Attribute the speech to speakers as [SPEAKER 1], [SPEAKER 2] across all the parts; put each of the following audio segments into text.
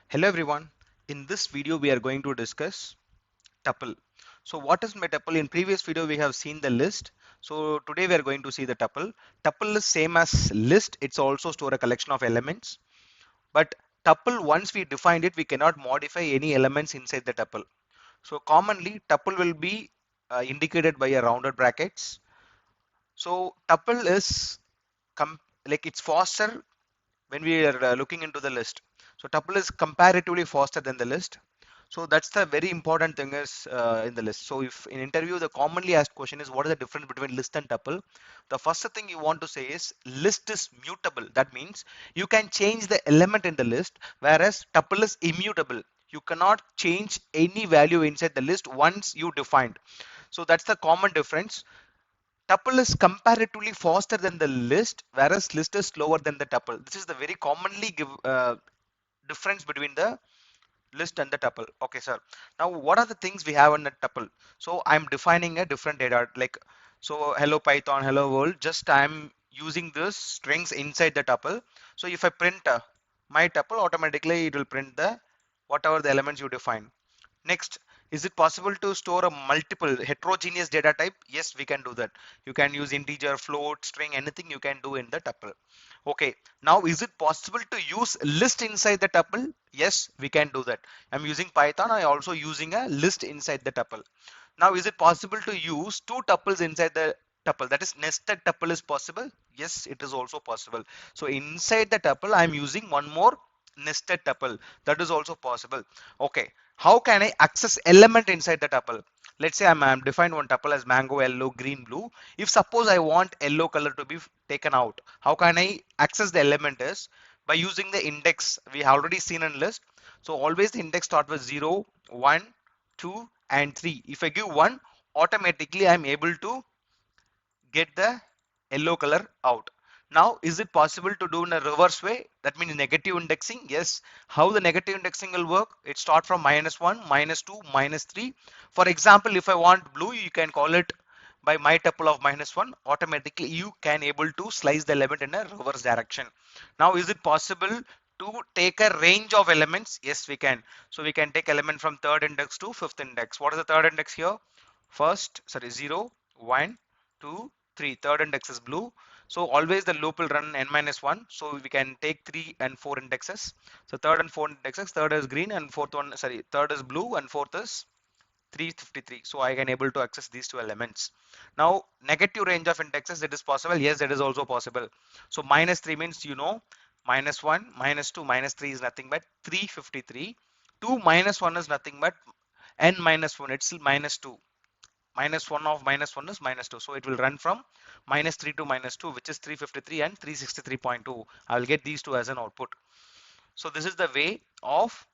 [SPEAKER 1] Hello everyone. In this video we are going to discuss tuple. So what is my tuple? In previous video we have seen the list. So today we are going to see the tuple. Tuple is same as list. It's also store a collection of elements. But tuple, once we defined it, we cannot modify any elements inside the tuple. So commonly tuple will be indicated by a rounded brackets. So tuple is like it's faster when we are looking into the list. So tuple is comparatively faster than the list. So that's the very important thing is in the list. So if in interview the commonly asked question is what is the difference between list and tuple? The first thing you want to say is list is mutable. That means you can change the element in the list, whereas tuple is immutable. You cannot change any value inside the list once you defined. So that's the common difference. Tuple is comparatively faster than the list, whereas list is slower than the tuple. This is the very commonly difference between the list and the tuple. Okay, sir. Now, what are the things we have in the tuple? So I'm defining a different data like, so hello Python, hello world. Just I'm using this strings inside the tuple. So if I print my tuple, automatically it will print the whatever the elements you define. Next, is it possible to store a multiple heterogeneous data type? Yes, we can do that. You can use integer, float, string, anything you can do in the tuple. Okay, now is it possible to use list inside the tuple? Yes, we can do that. I'm using Python. I also using a list inside the tuple. Now, is it possible to use two tuples inside the tuple? That is nested tuple is possible. Yes, it is also possible. So inside the tuple, I'm using one more nested tuple. That is also possible. Okay, how can I access element inside the tuple? Let's say I'm defined one tuple as mango, yellow, green, blue. If suppose I want yellow color to be taken out, how can I access the element is by using the index we already seen in list. So always the index start with 0, 1, 2 and 3. If I give 1, automatically I'm able to get the yellow color out. Now, is it possible to do in a reverse way? That means negative indexing. Yes. How the negative indexing will work? It start from -1, -2, -3. For example, if I want blue, you can call it by my tuple of -1. Automatically, you can able to slice the element in a reverse direction. Now, is it possible to take a range of elements? Yes, we can. So we can take element from third index to fifth index. What is the third index here? First, sorry, 0, 1, 2, 3. Third index is blue. So always the loop will run n minus 1. So we can take 3 and 4 indexes. So third and fourth indexes, third is green and fourth one, sorry, third is blue and fourth is 353. So I can able to access these two elements. Now negative range of indexes, it is possible. Yes, it is also possible. So -3 means -1, -2, -3 is nothing but 353. 2 -1 is nothing but n minus 1. It's still -2. -1 of -1 is -2. So it will run from -3 to -2, which is 353 and 363.2. I will get these two as an output. So this is the way of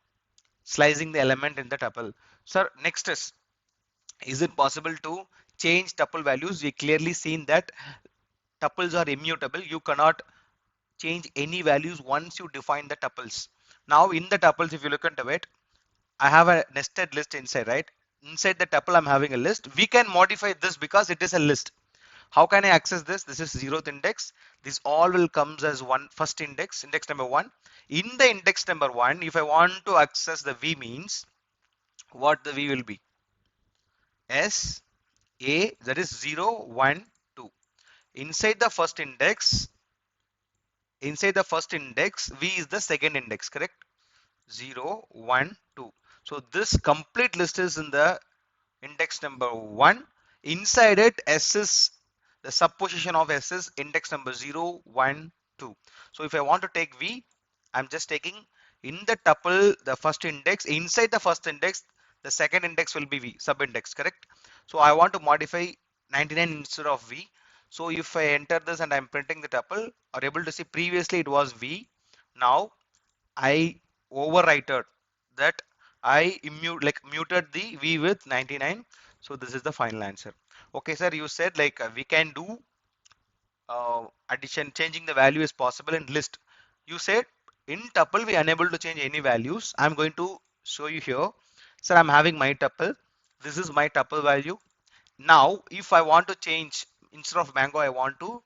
[SPEAKER 1] slicing the element in the tuple. Sir, next is it possible to change tuple values? We clearly seen that tuples are immutable. You cannot change any values once you define the tuples. Now in the tuples, if you look into it, I have a nested list inside, right? Inside the tuple, I'm having a list. We can modify this because it is a list. How can I access this? This is 0th index. This all will comes as one first index, index number 1. In the index number 1, if I want to access the V means, what the V will be? S, A, that is 0, 1, 2. Inside the first index, V is the second index, correct? 0, 1, 2. So this complete list is in the index number 1. Inside it, S is the subposition of S is index number 0, 1, 2. So if I want to take V, I'm just taking in the tuple the first index. Inside the first index, the second index will be V, sub index, correct? So I want to modify 99 instead of V. So if I enter this and I'm printing the tuple, are able to see previously it was V. Now I overwrite that I muted the V with 99. So this is the final answer. Okay, sir, you said like we can do addition, changing the value is possible in list. You said in tuple we unable to change any values. I'm going to show you here. Sir, I'm having my tuple. This is my tuple value. Now, if I want to change instead of mango, I want to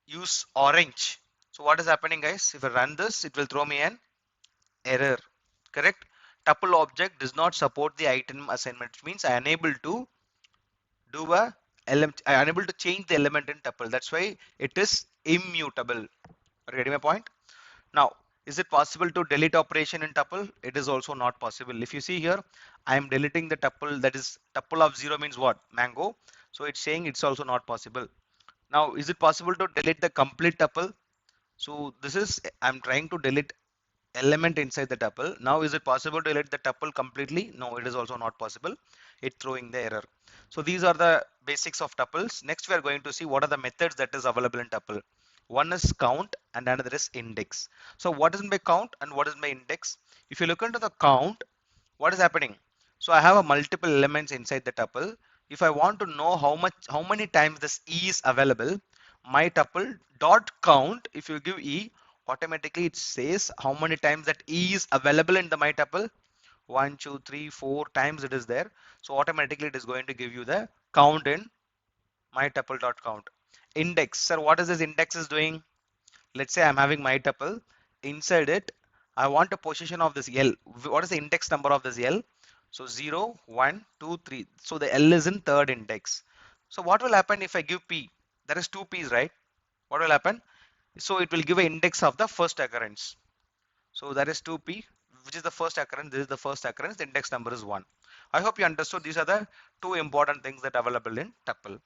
[SPEAKER 1] use orange. So what is happening, guys? If I run this, it will throw me an error. correct? Tuple object does not support the item assignment, which means I am unable to do a element, I am unable to change the element in tuple. That's why it is immutable. Are you getting my point? Now, is it possible to delete operation in tuple? It is also not possible. If you see here, I am deleting the tuple, that is tuple of 0 means what? Mango. So it's saying it's also not possible. Now, is it possible to delete the complete tuple? So this is, I'm trying to delete element inside the tuple. Now, is it possible to delete the tuple completely? No, it is also not possible. It's throwing the error. So these are the basics of tuples. Next, we are going to see what are the methods that is available in tuple. One is count and another is index. So what is my count and what is my index? If you look into the count, what is happening? So I have a multiple elements inside the tuple. If I want to know how many times this E is available, my tuple dot count, if you give E, automatically it says how many times that E is available in the my tuple. 1, 2, 3, 4 times it is there. So automatically it is going to give you the count in my tuple dot count. Index, sir, what is this index is doing? Let's say I'm having my tuple. Inside it, I want a position of this L. What is the index number of this L? So 0, 1, 2, 3. So the L is in third index. So what will happen if I give P? There is two P's, right? What will happen? So it will give an index of the first occurrence. So that is 2P, which is the first occurrence. This is the first occurrence. The index number is 1. I hope you understood. These are the two important things that are available in tuple.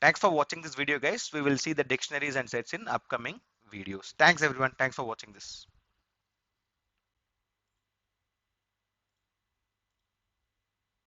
[SPEAKER 1] Thanks for watching this video, guys. We will see the dictionaries and sets in upcoming videos. Thanks everyone. Thanks for watching this.